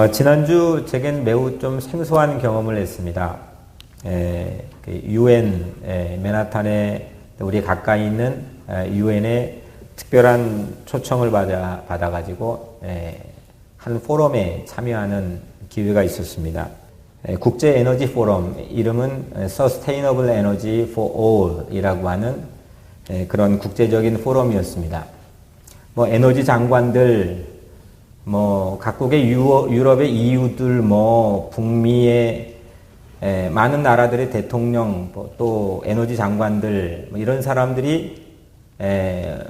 지난주 제겐 매우 좀 생소한 경험을 했습니다. UN 맨하탄에 우리 가까이 있는 UN의 특별한 초청을 받아가지고 한 포럼에 참여하는 기회가 있었습니다. 국제 에너지 포럼, 이름은 Sustainable Energy for All 이라고 하는 그런 국제적인 포럼이었습니다. 에너지 장관들, 각국의 유럽의 EU들, 북미의 많은 나라들의 대통령, 또 에너지 장관들, 이런 사람들이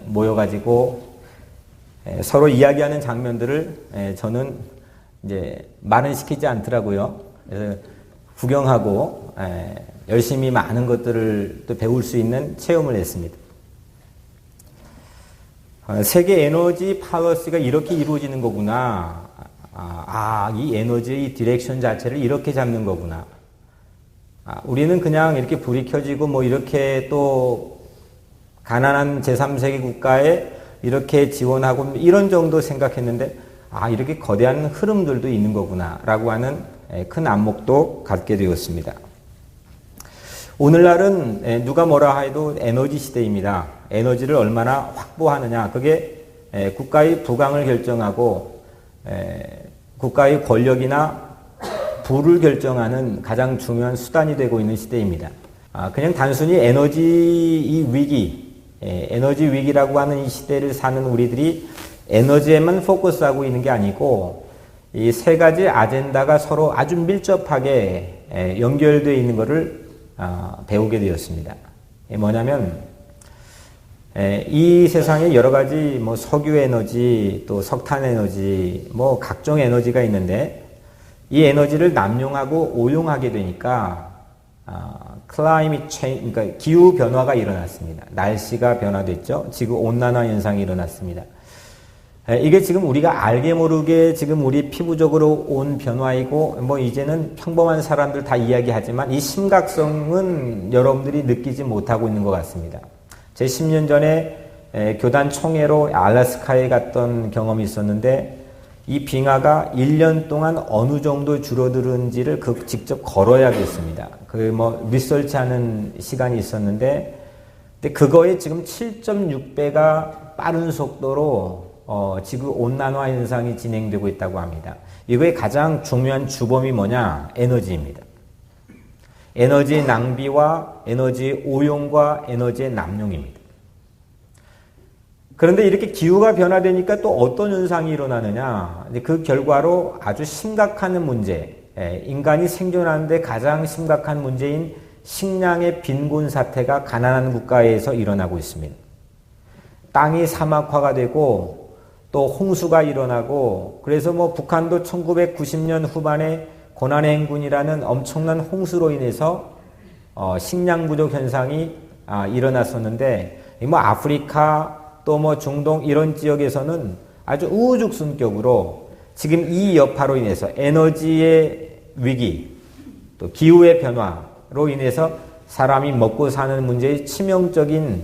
모여가지고 서로 이야기하는 장면들을 저는 이제 말은 시키지 않더라고요. 그래서 구경하고 열심히 많은 것들을 또 배울 수 있는 체험을 했습니다. 세계 에너지 팔러시가 이렇게 이루어지는 거구나. 이 에너지의 디렉션 자체를 이렇게 잡는 거구나. 우리는 그냥 이렇게 불이 켜지고 이렇게 또 가난한 제3세계 국가에 이렇게 지원하고 이런 정도 생각했는데 이렇게 거대한 흐름들도 있는 거구나 라고 하는 큰 안목도 갖게 되었습니다. 오늘날은 누가 뭐라 해도 에너지 시대입니다. 에너지를 얼마나 확보하느냐, 그게 국가의 부강을 결정하고 국가의 권력이나 부를 결정하는 가장 중요한 수단이 되고 있는 시대입니다. 그냥 단순히 에너지 위기라고 하는 이 시대를 사는 우리들이 에너지에만 포커스하고 있는 게 아니고 이 세 가지 아젠다가 서로 아주 밀접하게 연결되어 있는 것을 배우게 되었습니다. 뭐냐면 이 세상에 여러 가지 석유 에너지, 또 석탄 에너지, 각종 에너지가 있는데 이 에너지를 남용하고 오용하게 되니까 클라이밋 체인지, 그러니까 기후 변화가 일어났습니다. 날씨가 변화됐죠. 지구 온난화 현상이 일어났습니다. 이게 지금 우리가 알게 모르게 지금 우리 피부적으로 온 변화이고 이제는 평범한 사람들 다 이야기하지만 이 심각성은 여러분들이 느끼지 못하고 있는 것 같습니다. 제 10년 전에 교단 총회로 알래스카에 갔던 경험이 있었는데 이 빙하가 1년 동안 어느 정도 줄어드는지를 직접 걸어야겠습니다. 리서치하는 시간이 있었는데 근데 그거에 지금 7.6배가 빠른 속도로 지구 온난화 현상이 진행되고 있다고 합니다. 이거의 가장 중요한 주범이 뭐냐? 에너지입니다. 에너지 낭비와 에너지 오용과 에너지의 남용입니다. 그런데 이렇게 기후가 변화되니까 또 어떤 현상이 일어나느냐? 그 결과로 아주 심각한 문제, 인간이 생존하는데 가장 심각한 문제인 식량의 빈곤 사태가 가난한 국가에서 일어나고 있습니다. 땅이 사막화가 되고 또 홍수가 일어나고 그래서 북한도 1990년 후반에 고난의 행군이라는 엄청난 홍수로 인해서 식량 부족 현상이 일어났었는데 아프리카 또 중동 이런 지역에서는 아주 우후죽순격으로 지금 이 여파로 인해서 에너지의 위기 또 기후의 변화로 인해서 사람이 먹고 사는 문제에 치명적인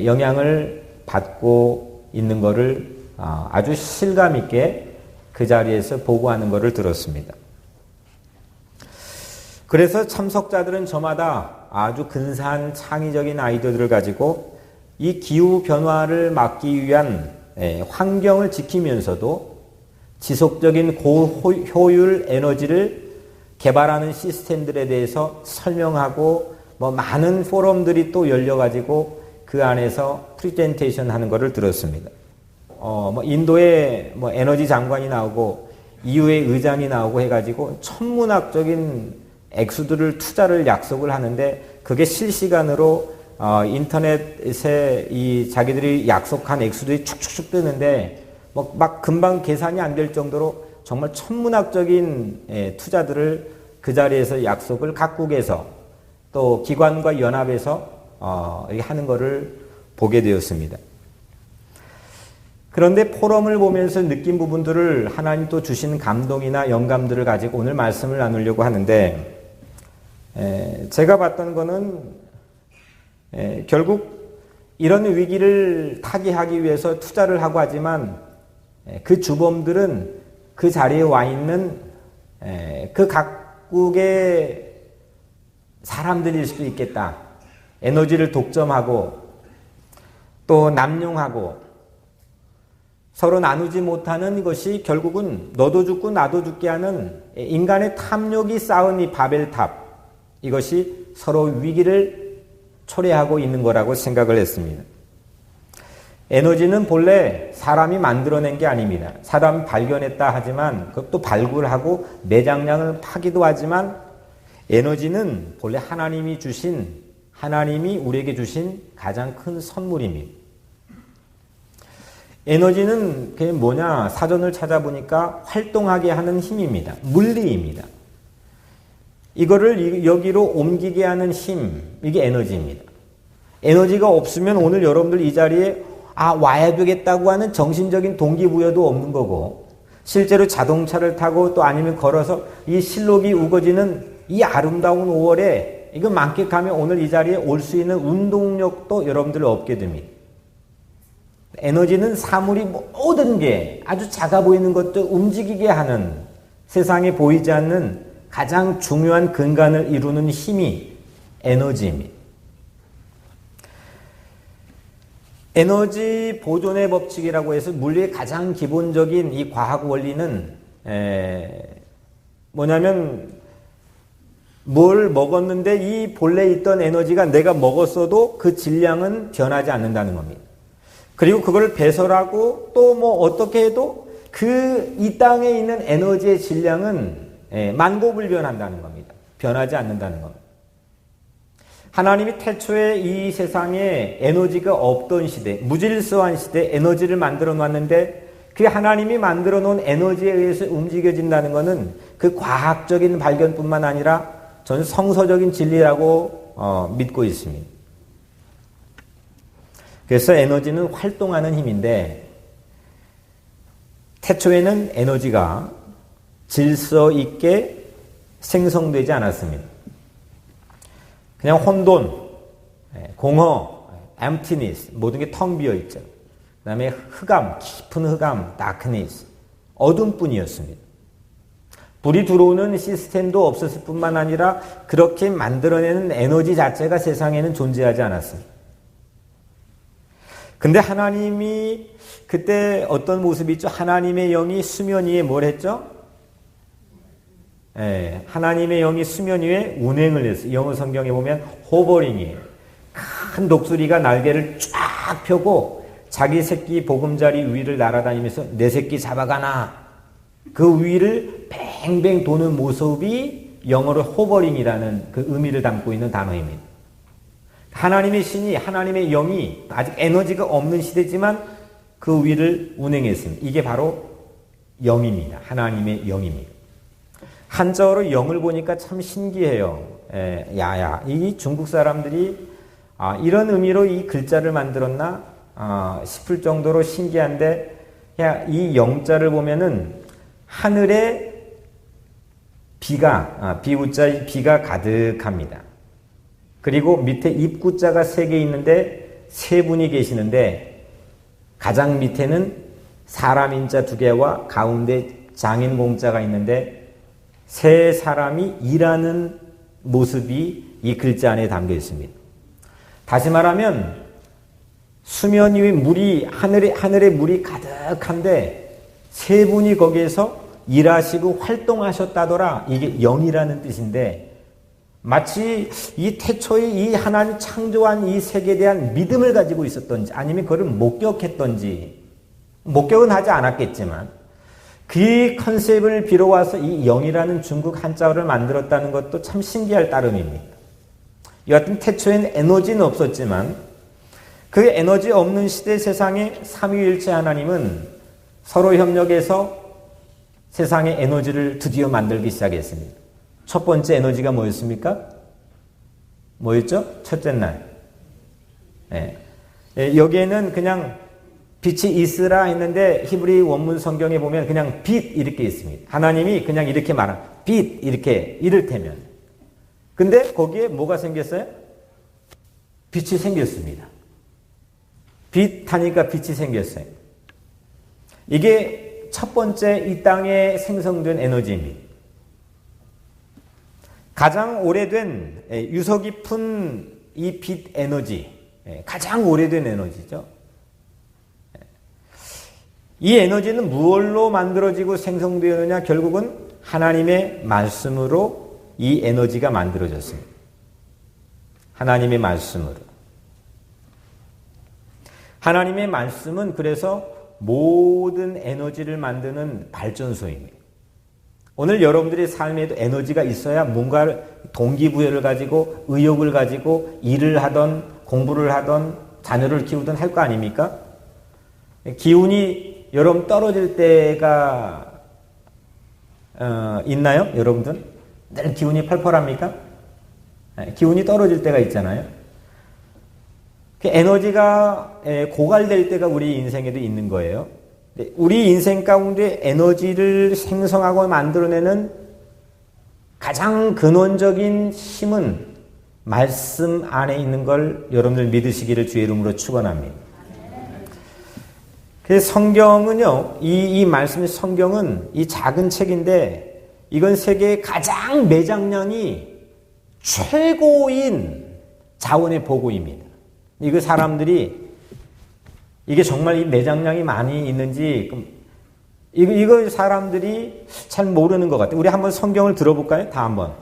영향을 받고 있는 것을 아주 실감 있게 그 자리에서 보고하는 것을 들었습니다. 그래서 참석자들은 저마다 아주 근사한 창의적인 아이디어들을 가지고 이 기후 변화를 막기 위한 환경을 지키면서도 지속적인 고효율 에너지를 개발하는 시스템들에 대해서 설명하고 많은 포럼들이 또 열려가지고 그 안에서 프리젠테이션 하는 것을 들었습니다. 인도에 에너지 장관이 나오고 EU의 의장이 나오고 해가지고 천문학적인 액수들을 투자를 약속을 하는데 그게 실시간으로 인터넷에 자기들이 약속한 액수들이 축축축 뜨는데 막 금방 계산이 안 될 정도로 정말 천문학적인 투자들을 그 자리에서 약속을 각국에서 또 기관과 연합에서 하는 것을 보게 되었습니다. 그런데 포럼을 보면서 느낀 부분들을 하나님 또 주신 감동이나 영감들을 가지고 오늘 말씀을 나누려고 하는데 제가 봤던 거는 결국 이런 위기를 타개하기 위해서 투자를 하고 하지만 그 주범들은 그 자리에 와 있는 그 각국의 사람들일 수도 있겠다. 에너지를 독점하고 또 남용하고 서로 나누지 못하는 것이 결국은 너도 죽고 나도 죽게 하는 인간의 탐욕이 쌓은 이 바벨탑, 이것이 서로 위기를 초래하고 있는 거라고 생각을 했습니다. 에너지는 본래 사람이 만들어낸 게 아닙니다. 사람이 발견했다 하지만 그것도 발굴하고 매장량을 파기도 하지만 에너지는 본래 하나님이 우리에게 주신 가장 큰 선물입니다. 에너지는 그게 뭐냐? 사전을 찾아보니까 활동하게 하는 힘입니다. 물리입니다. 이거를 여기로 옮기게 하는 힘, 이게 에너지입니다. 에너지가 없으면 오늘 여러분들 이 자리에 와야 되겠다고 하는 정신적인 동기부여도 없는 거고, 실제로 자동차를 타고 또 아니면 걸어서 이 실록이 우거지는 이 아름다운 5월에 이거 만끽하면 오늘 이 자리에 올 수 있는 운동력도 여러분들 없게 됩니다. 에너지는 사물이 모든 게 아주 작아 보이는 것도 움직이게 하는, 세상에 보이지 않는 가장 중요한 근간을 이루는 힘이 에너지입니다. 에너지 보존의 법칙이라고 해서 물리의 가장 기본적인 이 과학 원리는 뭐냐면 뭘 먹었는데 이 본래 있던 에너지가 내가 먹었어도 그 질량은 변하지 않는다는 겁니다. 그리고 그걸 배설하고 또 뭐 어떻게 해도 이 땅에 있는 에너지의 질량은 만고불변한다는 겁니다. 변하지 않는다는 겁니다. 하나님이 태초에 이 세상에 에너지가 없던 시대, 무질서한 시대 에너지를 만들어 놨는데 그 하나님이 만들어 놓은 에너지에 의해서 움직여진다는 것은 그 과학적인 발견뿐만 아니라 저는 성서적인 진리라고 믿고 있습니다. 그래서 에너지는 활동하는 힘인데 태초에는 에너지가 질서 있게 생성되지 않았습니다. 그냥 혼돈, 공허, emptiness, 모든 게 텅 비어 있죠. 그 다음에 흑암, 깊은 흑암, darkness, 어둠뿐이었습니다. 불이 들어오는 시스템도 없었을 뿐만 아니라 그렇게 만들어내는 에너지 자체가 세상에는 존재하지 않았습니다. 근데 하나님이 그때 어떤 모습이 있죠? 하나님의 영이 수면 위에 뭘 했죠? 하나님의 영이 수면 위에 운행을 했어요. 영어 성경에 보면 호버링이에요. 큰 독수리가 날개를 쫙 펴고 자기 새끼 보금자리 위를 날아다니면서 내 새끼 잡아가나, 그 위를 뱅뱅 도는 모습이 영어로 호버링이라는 그 의미를 담고 있는 단어입니다. 하나님의 신이, 하나님의 영이 아직 에너지가 없는 시대지만 그 위를 운행했습니다. 이게 바로 영입니다. 하나님의 영입니다. 한자어로 영을 보니까 참 신기해요. 이 중국 사람들이 이런 의미로 이 글자를 만들었나 싶을 정도로 신기한데, 이 영자를 보면은 하늘에 비우자 비가 가득합니다. 그리고 밑에 입구자가 3개 있는데 3분이 계시는데 가장 밑에는 사람 인자 2개와 가운데 장인 공자가 있는데 3사람이 일하는 모습이 이 글자 안에 담겨 있습니다. 다시 말하면 수면 위에 물이 하늘에 물이 가득한데 3분이 거기에서 일하시고 활동하셨다더라. 이게 영이라는 뜻인데 마치 이 태초에 이 하나님 창조한 이 세계에 대한 믿음을 가지고 있었던지 아니면 그걸 목격했던지, 목격은 하지 않았겠지만 그 컨셉을 빌어와서 이 영이라는 중국 한자어를 만들었다는 것도 참 신기할 따름입니다. 여하튼 태초에는 에너지는 없었지만 그 에너지 없는 시대 세상에 삼위일체 하나님은 서로 협력해서 세상에 에너지를 드디어 만들기 시작했습니다. 첫 번째 에너지가 뭐였습니까? 뭐였죠? 첫째 날. 여기에는 그냥 빛이 있으라 했는데 히브리 원문 성경에 보면 그냥 빛 이렇게 있습니다. 하나님이 그냥 이렇게 말한 빛 이렇게 이를테면. 근데 거기에 뭐가 생겼어요? 빛이 생겼습니다. 빛 하니까 빛이 생겼어요. 이게 첫 번째 이 땅에 생성된 에너지입니다. 가장 오래된 유서 깊은 이 빛 에너지, 가장 오래된 에너지죠. 이 에너지는 무엇로 만들어지고 생성되느냐? 결국은 하나님의 말씀으로 이 에너지가 만들어졌습니다. 하나님의 말씀으로. 하나님의 말씀은 그래서 모든 에너지를 만드는 발전소입니다. 오늘 여러분들의 삶에도 에너지가 있어야 뭔가 동기부여를 가지고 의욕을 가지고 일을 하던 공부를 하던 자녀를 키우던 할 거 아닙니까? 기운이 여러분 떨어질 때가 있나요? 여러분들? 늘 기운이 펄펄합니까? 기운이 떨어질 때가 있잖아요. 에너지가 고갈될 때가 우리 인생에도 있는 거예요. 우리 인생 가운데 에너지를 생성하고 만들어내는 가장 근원적인 힘은 말씀 안에 있는 걸 여러분들 믿으시기를 주의 이름으로 축원합니다. 그래서 성경은요, 이 말씀 성경은 이 작은 책인데 이건 세계의 가장 매장량이 최고인 자원의 보고입니다. 이거 사람들이 이게 정말 이 매장량이 많이 있는지 이거 사람들이 잘 모르는 것 같아요. 우리 한번 성경을 들어볼까요? 다 한번.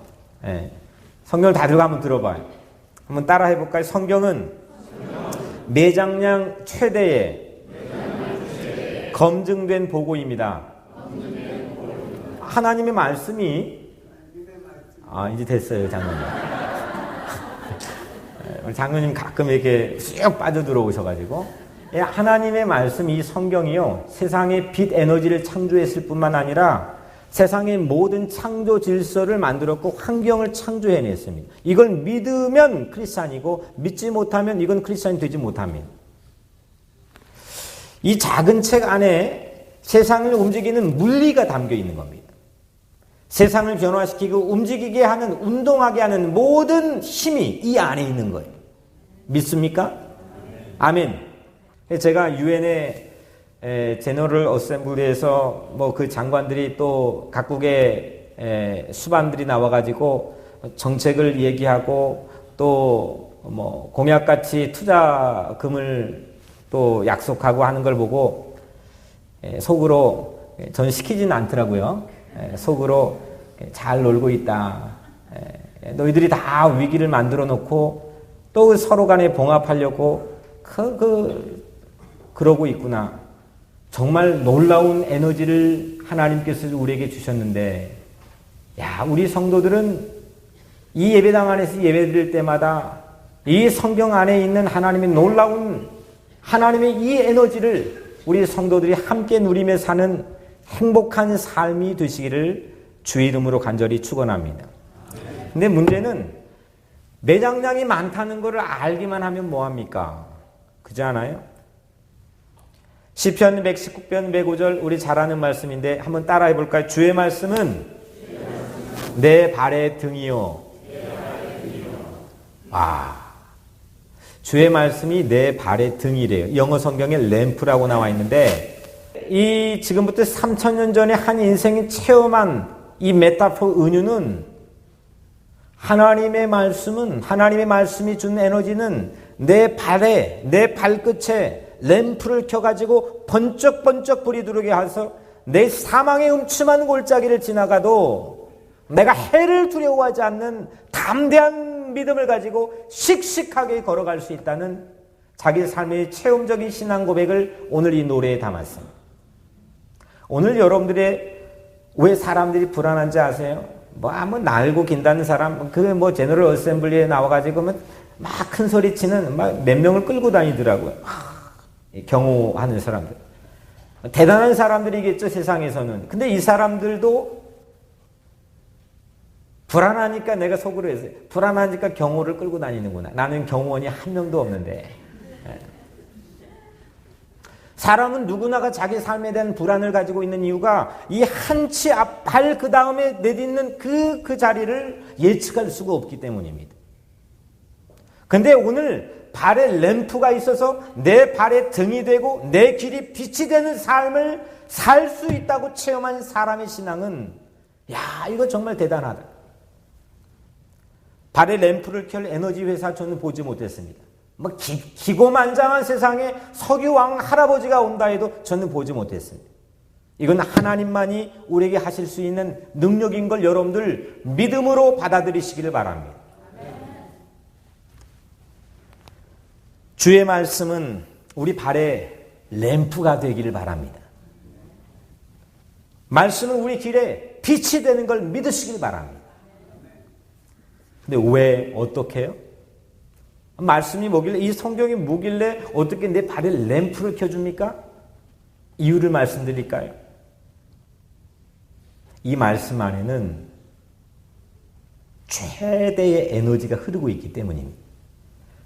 성경을 다 들고 한번 들어봐요. 한번 따라 해볼까요? 성경은 매장량 최대의 검증된 보고입니다. 하나님의 말씀이 이제 됐어요, 장로님. 장로님 가끔 이렇게 쑥 빠져들어오셔가지고 하나님의 말씀, 이 성경이요, 세상의 빛 에너지를 창조했을 뿐만 아니라 세상의 모든 창조 질서를 만들었고 환경을 창조해냈습니다. 이걸 믿으면 크리스찬이고 믿지 못하면 이건 크리스찬이 되지 못합니다. 이 작은 책 안에 세상을 움직이는 물리가 담겨 있는 겁니다. 세상을 변화시키고 움직이게 하는, 운동하게 하는 모든 힘이 이 안에 있는 거예요. 믿습니까? 아멘. 제가 유엔의 제너럴 어셈블리에서 뭐 그 장관들이 또 각국의 수반들이 나와가지고 정책을 얘기하고 또 뭐 공약같이 투자금을 또 약속하고 하는 걸 보고 속으로 전 시키지는 않더라고요. 속으로 잘 놀고 있다. 너희들이 다 위기를 만들어 놓고 또 서로 간에 봉합하려고 그러고 있구나. 정말 놀라운 에너지를 하나님께서 우리에게 주셨는데, 야, 우리 성도들은 이 예배당 안에서 예배드릴 때마다 이 성경 안에 있는 하나님의 놀라운 하나님의 이 에너지를 우리 성도들이 함께 누리며 사는 행복한 삶이 되시기를 주의 이름으로 간절히 축원합니다. 근데 문제는 매장량이 많다는 것을 알기만 하면 뭐합니까? 그렇지 않아요? 시편 119편 105절 우리 잘 아는 말씀인데 한번 따라해 볼까요? 주의 말씀은 내 발의 등이요. 주의 말씀이 내 발의 등이래요. 영어 성경에 램프라고 나와 있는데 이 지금부터 3000년 전에 한 인생이 체험한 이 메타포 은유는 하나님의 말씀이 준 에너지는 내 발에, 내 발끝에 램프를 켜가지고 번쩍번쩍 불이 들어오게 해서 내 사망의 음침한 골짜기를 지나가도 내가 해를 두려워하지 않는 담대한 믿음을 가지고 씩씩하게 걸어갈 수 있다는 자기 삶의 체험적인 신앙 고백을 오늘 이 노래에 담았습니다. 오늘 여러분들의 왜 사람들이 불안한지 아세요? 한번 날고 긴다는 사람, 제너럴 어셈블리에 나와가지고 막 큰 소리 치는 몇 명을 끌고 다니더라고요. 경호하는 사람들. 대단한 사람들이겠죠, 세상에서는. 근데 이 사람들도 불안하니까 내가 속으로 했어요. 불안하니까 경호를 끌고 다니는구나. 나는 경호원이 한 명도 없는데. 사람은 누구나가 자기 삶에 대한 불안을 가지고 있는 이유가 이 한 치 앞, 발 그 다음에 내딛는 그 자리를 예측할 수가 없기 때문입니다. 근데 오늘 발에 램프가 있어서 내 발에 등이 되고 내 길이 빛이 되는 삶을 살 수 있다고 체험한 사람의 신앙은 야, 이거 정말 대단하다. 발에 램프를 켤 에너지 회사 저는 보지 못했습니다. 뭐 기고만장한 세상에 석유왕 할아버지가 온다 해도 저는 보지 못했습니다. 이건 하나님만이 우리에게 하실 수 있는 능력인 걸 여러분들 믿음으로 받아들이시기를 바랍니다. 주의 말씀은 우리 발에 램프가 되기를 바랍니다. 말씀은 우리 길에 빛이 되는 걸 믿으시길 바랍니다. 근데 왜 어떻게 해요? 말씀이 뭐길래, 이 성경이 뭐길래 어떻게 내 발에 램프를 켜줍니까? 이유를 말씀드릴까요? 이 말씀 안에는 최대의 에너지가 흐르고 있기 때문입니다.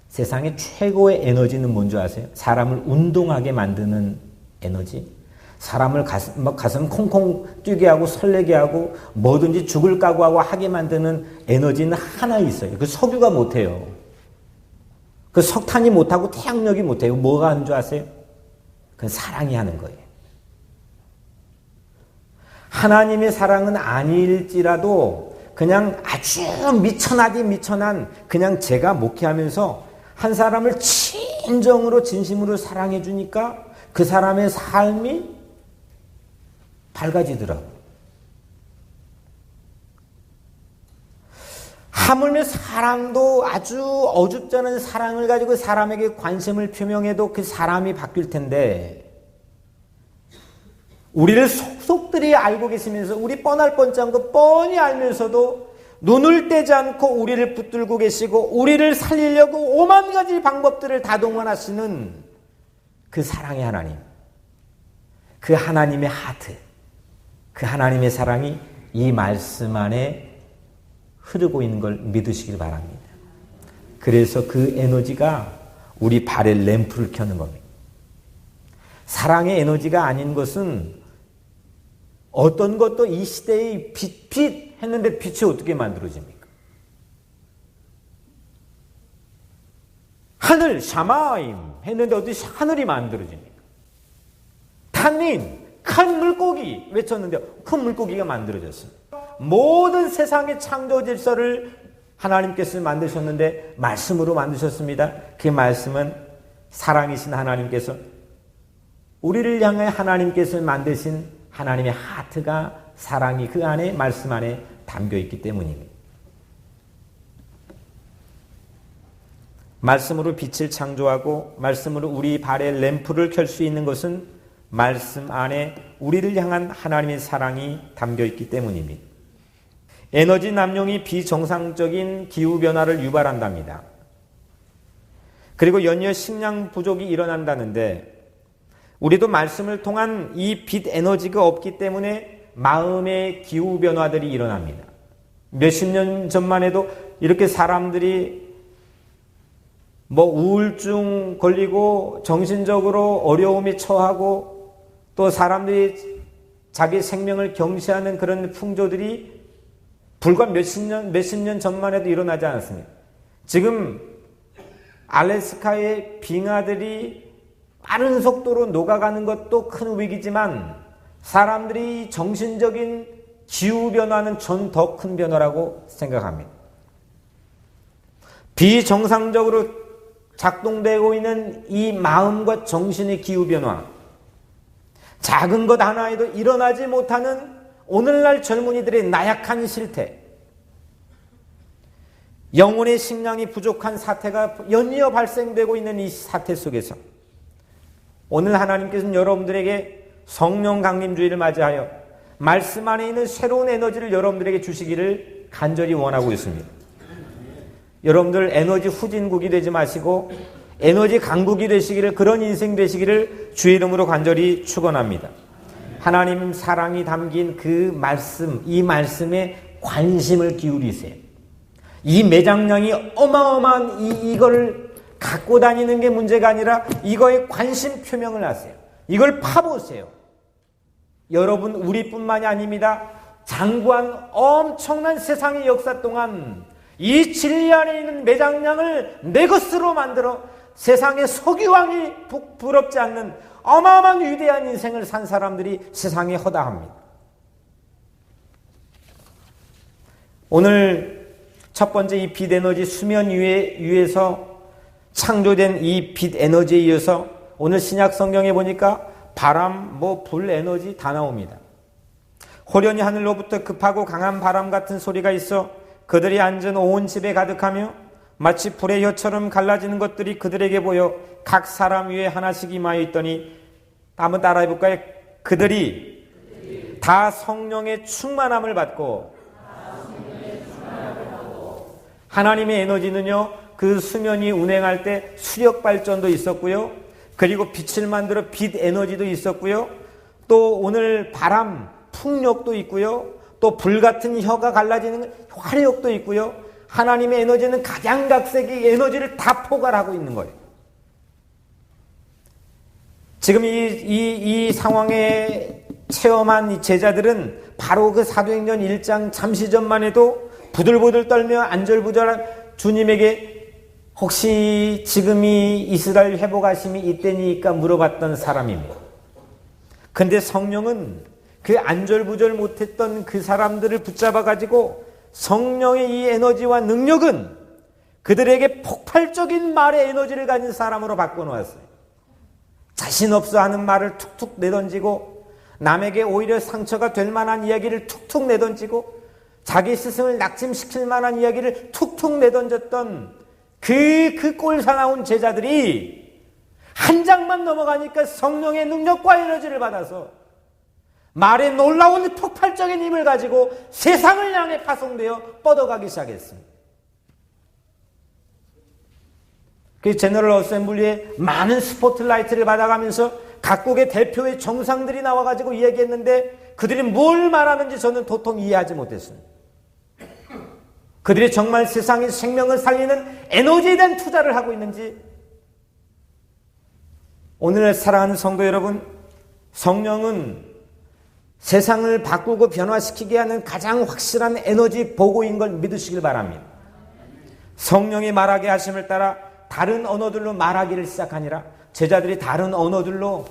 세상의 최고의 에너지는 뭔지 아세요? 사람을 운동하게 만드는 에너지. 사람을 가슴 콩콩 뛰게 하고 설레게 하고 뭐든지 죽을 각오하고 하게 만드는 에너지는 하나 있어요. 그 석유가 못해요. 그 석탄이 못하고 태양력이 못해요. 뭐가 하는 줄 아세요? 그건 사랑이 하는 거예요. 하나님의 사랑은 아닐지라도 그냥 아주 미천하디 그냥 제가 목회하면서 한 사람을 진정으로 진심으로 사랑해 주니까 그 사람의 삶이 밝아지더라고요. 하물며 사랑도 아주 어줍지 않은 사랑을 가지고 사람에게 관심을 표명해도 그 사람이 바뀔 텐데 우리를 속속들이 알고 계시면서 우리 뻔할 뻔짠 거 뻔히 알면서도 눈을 떼지 않고 우리를 붙들고 계시고 우리를 살리려고 오만 가지 방법들을 다 동원하시는 그 사랑의 하나님, 그 하나님의 하트, 그 하나님의 사랑이 이 말씀 안에 흐르고 있는 걸 믿으시길 바랍니다. 그래서 그 에너지가 우리 발에 램프를 켜는 겁니다. 사랑의 에너지가 아닌 것은 어떤 것도 이 시대의 빛 했는데 빛이 어떻게 만들어집니까? 하늘 샤마임 했는데 어떻게 하늘이 만들어집니까? 탄닌 큰 물고기 외쳤는데 큰 물고기가 만들어졌습니다. 모든 세상의 창조 질서를 하나님께서 만드셨는데 말씀으로 만드셨습니다. 그 말씀은 사랑이신 하나님께서 우리를 향해 하나님께서 만드신 하나님의 하트가 사랑이 그 안에 말씀 안에 담겨 있기 때문입니다. 말씀으로 빛을 창조하고 말씀으로 우리 발에 램프를 켤 수 있는 것은 말씀 안에 우리를 향한 하나님의 사랑이 담겨 있기 때문입니다. 에너지 남용이 비정상적인 기후변화를 유발한답니다. 그리고 연이어 식량 부족이 일어난다는데 우리도 말씀을 통한 이 빛 에너지가 없기 때문에 마음의 기후변화들이 일어납니다. 몇십 년 전만 해도 이렇게 사람들이 뭐 우울증 걸리고 정신적으로 어려움에 처하고 또 사람들이 자기 생명을 경시하는 그런 풍조들이 불과 몇십 년 전만 해도 일어나지 않았습니다. 지금 알래스카의 빙하들이 빠른 속도로 녹아가는 것도 큰 위기지만 사람들이 정신적인 기후변화는 전 더 큰 변화라고 생각합니다. 비정상적으로 작동되고 있는 이 마음과 정신의 기후변화, 작은 것 하나에도 일어나지 못하는 오늘날 젊은이들의 나약한 실태, 영혼의 식량이 부족한 사태가 연이어 발생되고 있는 이 사태 속에서 오늘 하나님께서는 여러분들에게 성령 강림주의를 맞이하여 말씀 안에 있는 새로운 에너지를 여러분들에게 주시기를 간절히 원하고 있습니다. 여러분들 에너지 후진국이 되지 마시고 에너지 강국이 되시기를, 그런 인생 되시기를 주의 이름으로 간절히 축원합니다. 하나님 사랑이 담긴 그 말씀, 이 말씀에 관심을 기울이세요. 이 매장량이 어마어마한 이거를 갖고 다니는 게 문제가 아니라 이거에 관심 표명을 하세요. 이걸 파보세요. 여러분, 우리뿐만이 아닙니다. 장구한 엄청난 세상의 역사 동안 이 진리 안에 있는 매장량을 내 것으로 만들어 세상의 석유왕이 부럽지 않는 어마어마한 위대한 인생을 산 사람들이 세상에 허다합니다. 오늘 첫 번째 이 빛 에너지 수면 위에서 창조된 이 빛 에너지에 이어서 오늘 신약 성경에 보니까 바람, 불 에너지 다 나옵니다. 호련히 하늘로부터 급하고 강한 바람 같은 소리가 있어 그들이 앉은 온 집에 가득하며 마치 불의 혀처럼 갈라지는 것들이 그들에게 보여 각 사람 위에 하나씩 임하여 있더니 한번 따라해 볼까요? 그들이 다 성령의 충만함을 받고 하나님의 에너지는요, 그 수면이 운행할 때 수력 발전도 있었고요, 그리고 빛을 만들어 빛 에너지도 있었고요, 또 오늘 바람, 풍력도 있고요, 또 불 같은 혀가 갈라지는 화력도 있고요. 하나님의 에너지는 각양각색의 에너지를 다 포괄하고 있는 거예요. 지금 이 상황에 체험한 이 제자들은 바로 그 사도행전 1장 잠시 전만 해도 부들부들 떨며 안절부절한 주님에게 혹시 지금이 이스라엘 회복하심이 이때니까 물어봤던 사람입니다. 근데 성령은 그 안절부절 못했던 그 사람들을 붙잡아가지고 성령의 이 에너지와 능력은 그들에게 폭발적인 말의 에너지를 가진 사람으로 바꿔놓았어요. 자신 없어 하는 말을 툭툭 내던지고 남에게 오히려 상처가 될 만한 이야기를 툭툭 내던지고 자기 스승을 낙심시킬 만한 이야기를 툭툭 내던졌던 그 꼴사나운 제자들이 한 장만 넘어가니까 성령의 능력과 에너지를 받아서 말에 놀라운 폭발적인 힘을 가지고 세상을 향해 파송되어 뻗어가기 시작했습니다. 그 제너럴 어셈블리에 많은 스포트라이트를 받아가면서 각국의 대표의 정상들이 나와가지고 이야기했는데 그들이 뭘 말하는지 저는 도통 이해하지 못했습니다. 그들이 정말 세상의 생명을 살리는 에너지에 대한 투자를 하고 있는지. 오늘 사랑하는 성도 여러분, 성령은 세상을 바꾸고 변화시키게 하는 가장 확실한 에너지 보고인 걸 믿으시길 바랍니다. 성령이 말하게 하심을 따라 다른 언어들로 말하기를 시작하니라. 제자들이 다른 언어들로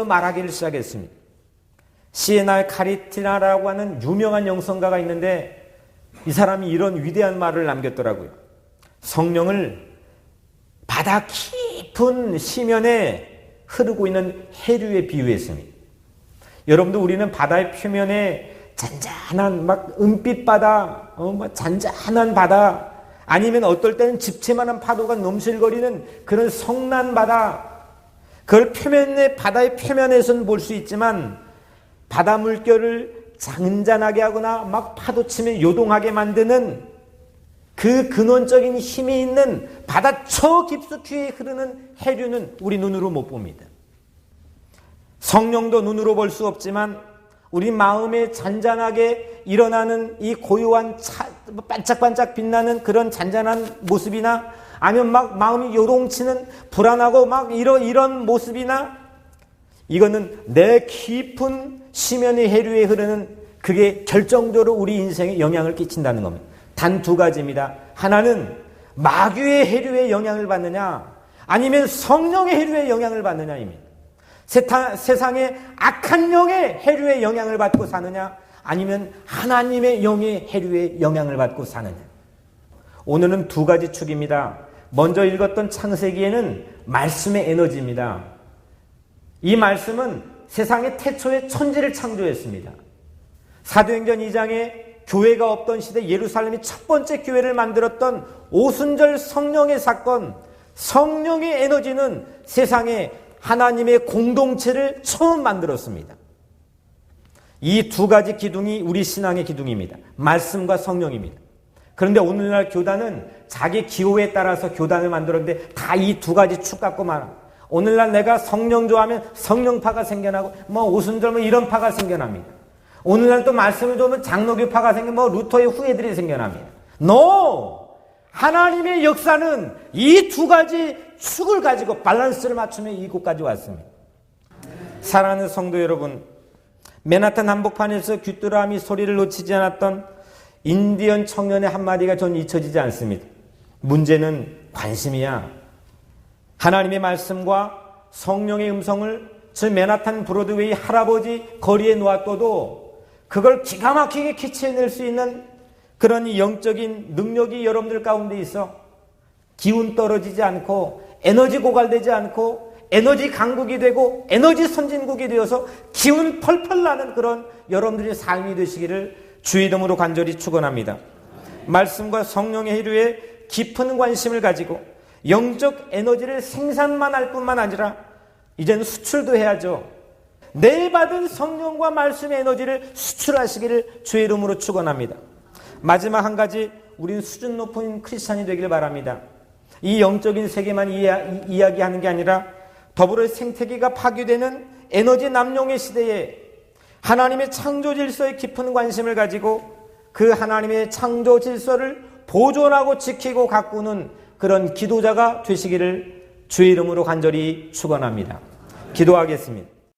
말하기를 시작했습니다. 시에날 카리티나라고 하는 유명한 영성가가 있는데 이 사람이 이런 위대한 말을 남겼더라고요. 성령을 바다 깊은 시면에 흐르고 있는 해류에 비유했습니다. 여러분도 우리는 바다의 표면에 잔잔한 은빛 바다, 잔잔한 바다, 아니면 어떨 때는 집채만한 파도가 넘실거리는 그런 성난 바다, 그걸 바다의 표면에서는 볼 수 있지만 바다 물결을 잔잔하게 하거나 파도치며 요동하게 만드는 그 근원적인 힘이 있는 바다 저 깊숙이 흐르는 해류는 우리 눈으로 못 봅니다. 성령도 눈으로 볼 수 없지만 우리 마음에 잔잔하게 일어나는 이 고요한 반짝반짝 빛나는 그런 잔잔한 모습이나 아니면 마음이 요동치는 불안하고 이런 모습이나 이거는 내 깊은 시면의 해류에 흐르는 그게 결정적으로 우리 인생에 영향을 끼친다는 겁니다. 단 두 가지입니다. 하나는 마귀의 해류에 영향을 받느냐 아니면 성령의 해류에 영향을 받느냐입니다. 세상의 악한 영의 해류에 영향을 받고 사느냐 아니면 하나님의 영의 해류에 영향을 받고 사느냐. 오늘은 두 가지 축입니다. 먼저 읽었던 창세기에는 말씀의 에너지입니다. 이 말씀은 세상의 태초에 천지를 창조했습니다. 사도행전 2장에 교회가 없던 시대 예루살렘이 첫 번째 교회를 만들었던 오순절 성령의 사건, 성령의 에너지는 세상에 하나님의 공동체를 처음 만들었습니다. 이 두 가지 기둥이 우리 신앙의 기둥입니다. 말씀과 성령입니다. 그런데 오늘날 교단은 자기 기호에 따라서 교단을 만들었는데 다 이 두 가지 축 갖고 말합니다. 오늘날 내가 성령 좋아하면 성령파가 생겨나고 오순절 이런 파가 생겨납니다. 오늘날 또 말씀을 좋아하면 장로교파가 루터의 후예들이 생겨납니다. No! 하나님의 역사는 이 두 가지 축을 가지고 밸런스를 맞추며 이곳까지 왔습니다. 사랑하는 성도 여러분, 맨하탄 한복판에서 귀뚜라미 소리를 놓치지 않았던 인디언 청년의 한마디가 전 잊혀지지 않습니다. 문제는 관심이야. 하나님의 말씀과 성령의 음성을 저 맨하탄 브로드웨이 할아버지 거리에 놓았어도 그걸 기가 막히게 캐치해낼 수 있는 그런 영적인 능력이 여러분들 가운데 있어. 기운 떨어지지 않고 에너지 고갈되지 않고 에너지 강국이 되고 에너지 선진국이 되어서 기운 펄펄 나는 그런 여러분들의 삶이 되시기를 주의 이름으로 간절히 축원합니다. 말씀과 성령의 희류에 깊은 관심을 가지고 영적 에너지를 생산만 할 뿐만 아니라 이제는 수출도 해야죠. 내일 받은 성령과 말씀의 에너지를 수출하시기를 주의 이름으로 축원합니다. 마지막 한 가지, 우리는 수준 높은 크리스찬이 되길 바랍니다. 이 영적인 세계만 이야기하는 게 아니라 더불어 생태계가 파괴되는 에너지 남용의 시대에 하나님의 창조 질서에 깊은 관심을 가지고 그 하나님의 창조 질서를 보존하고 지키고 가꾸는 그런 기도자가 되시기를 주의 이름으로 간절히 축원합니다. 기도하겠습니다.